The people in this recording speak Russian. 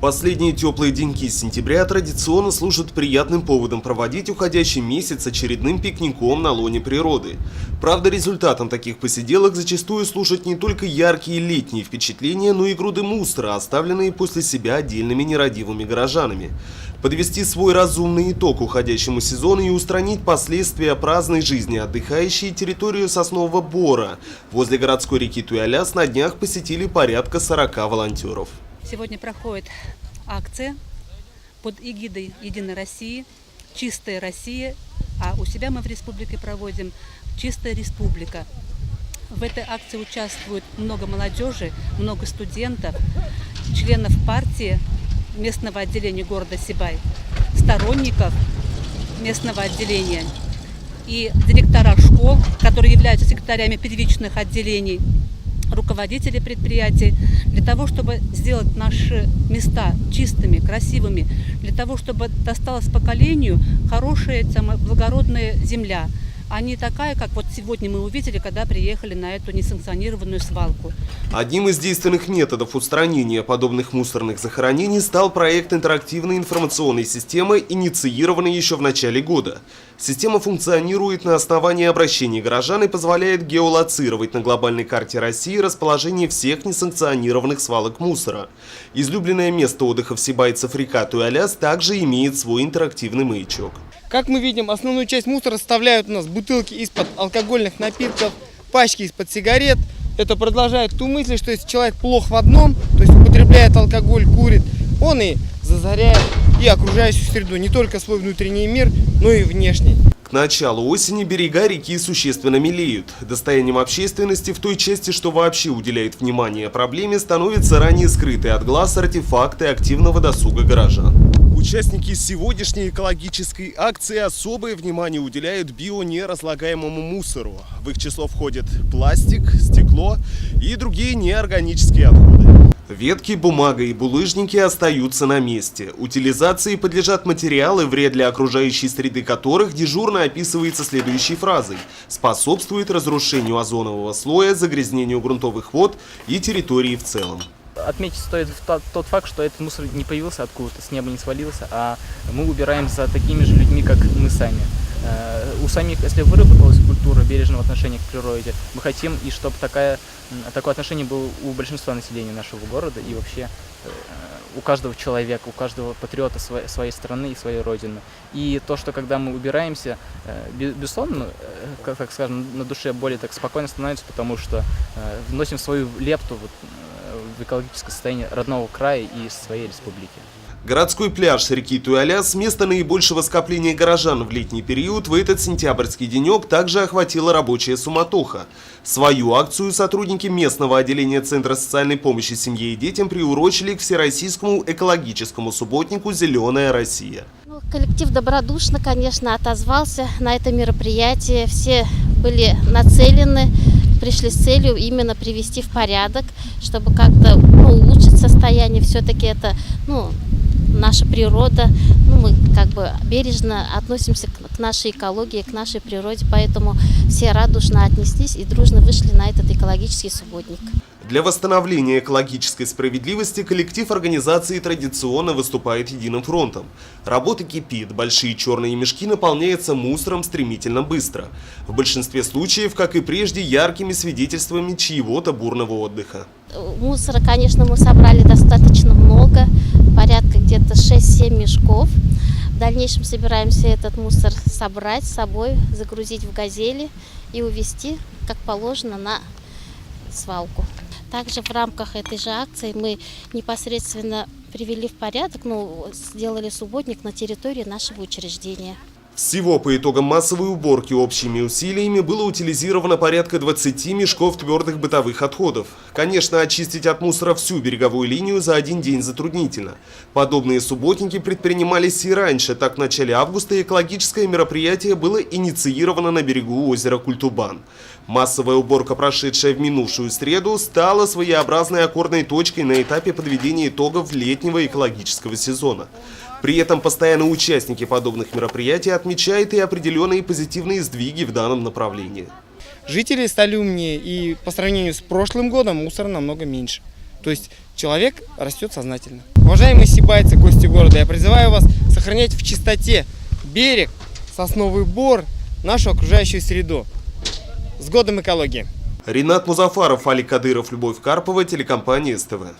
Последние теплые деньки сентября традиционно служат приятным поводом проводить уходящий месяц очередным пикником на лоне природы. Правда, результатом таких посиделок зачастую служат не только яркие летние впечатления, но и груды мусора, оставленные после себя отдельными нерадивыми горожанами. Подвести свой разумный итог уходящему сезону и устранить последствия праздной жизни отдыхающей территорию Соснового Бора возле городской реки Туяляс на днях посетили порядка 40 волонтеров. Сегодня проходит акция под эгидой «Единой России», «Чистая Россия», а у себя мы в республике проводим «Чистая республика». В этой акции участвует много молодежи, много студентов, членов партии местного отделения города Сибай, сторонников местного отделения и директора школ, которые являются секретарями первичных отделений, руководители предприятий, для того, чтобы сделать наши места чистыми, красивыми, для того, чтобы досталась поколению хорошая, благородная земля, а не такая, как вот сегодня мы увидели, когда приехали на эту несанкционированную свалку. Одним из действенных методов устранения подобных мусорных захоронений стал проект интерактивной информационной системы, инициированный еще в начале года. Система функционирует на основании обращений горожан и позволяет геолоцировать на глобальной карте России расположение всех несанкционированных свалок мусора. Излюбленное место отдыха сибайцев река Туяляс также имеет свой интерактивный маячок. Как мы видим, основную часть мусора составляют у нас бутылки из-под алкогольных напитков, пачки из-под сигарет. Это продолжает ту мысль, что если человек плох в одном, то есть употребляет алкоголь, курит, он и засоряет и окружающую среду, не только свой внутренний мир, но и внешний. К началу осени берега реки существенно мелеют. Достоянием общественности в той части, что вообще уделяет внимание проблеме, становятся ранее скрытые от глаз артефакты активного досуга горожан. Участники сегодняшней экологической акции особое внимание уделяют бионеразлагаемому мусору. В их число входят пластик, стекло и другие неорганические отходы. Ветки, бумага и булыжники остаются на месте. Утилизации подлежат материалы, вред для окружающей среды которых дежурно описывается следующей фразой: способствует разрушению озонового слоя, загрязнению грунтовых вод и территории в целом. Отметить стоит тот факт, что этот мусор не появился откуда-то, с неба не свалился, а мы убираем за такими же людьми, как мы сами. У самих, если выработалась культура бережного отношения к природе, мы хотим, и чтобы такое отношение было у большинства населения нашего города и вообще у каждого человека, у каждого патриота своей страны и своей родины. И то, что когда мы убираемся, безусловно, как скажем, на душе более так спокойно становится, потому что вносим свою лепту в экологическое состояние родного края и своей республики. Городской пляж реки Туяляс, место наибольшего скопления горожан в летний период, в этот сентябрьский денек также охватила рабочая суматоха. Свою акцию сотрудники местного отделения Центра социальной помощи семье и детям приурочили к всероссийскому экологическому субботнику «Зеленая Россия». Коллектив добродушно, конечно, отозвался на это мероприятие. Все были нацелены, пришли с целью именно привести в порядок, чтобы как-то улучшить состояние. Все-таки это наша природа, мы как бы бережно относимся к нашей экологии, к нашей природе, поэтому все радушно отнеслись и дружно вышли на этот экологический субботник. Для восстановления экологической справедливости коллектив организации традиционно выступает единым фронтом. Работа кипит, большие черные мешки наполняются мусором стремительно быстро. В большинстве случаев, как и прежде, яркими свидетельствами чьего-то бурного отдыха. Мусора, конечно, мы собрали достаточно много, порядка где-то 6-7 мешков. В дальнейшем собираемся этот мусор собрать с собой, загрузить в газели и увезти, как положено, на свалку. Также в рамках этой же акции мы непосредственно привели в порядок, сделали субботник на территории нашего учреждения. Всего по итогам массовой уборки общими усилиями было утилизировано порядка 20 мешков твердых бытовых отходов. Конечно, очистить от мусора всю береговую линию за один день затруднительно. Подобные субботники предпринимались и раньше. Так, в начале августа экологическое мероприятие было инициировано на берегу озера Культубан. Массовая уборка, прошедшая в минувшую среду, стала своеобразной аккордной точкой на этапе подведения итогов летнего экологического сезона. При этом постоянные участники подобных мероприятий отмечают и определенные позитивные сдвиги в данном направлении. Жители стали умнее, и по сравнению с прошлым годом мусора намного меньше. То есть человек растет сознательно. Уважаемые сибайцы, гости города, я призываю вас сохранять в чистоте берег, сосновый бор, нашу окружающую среду. С годом экологии! Ринат Музафаров, Алик Кадыров, Любовь Карпова, телекомпания СТВ.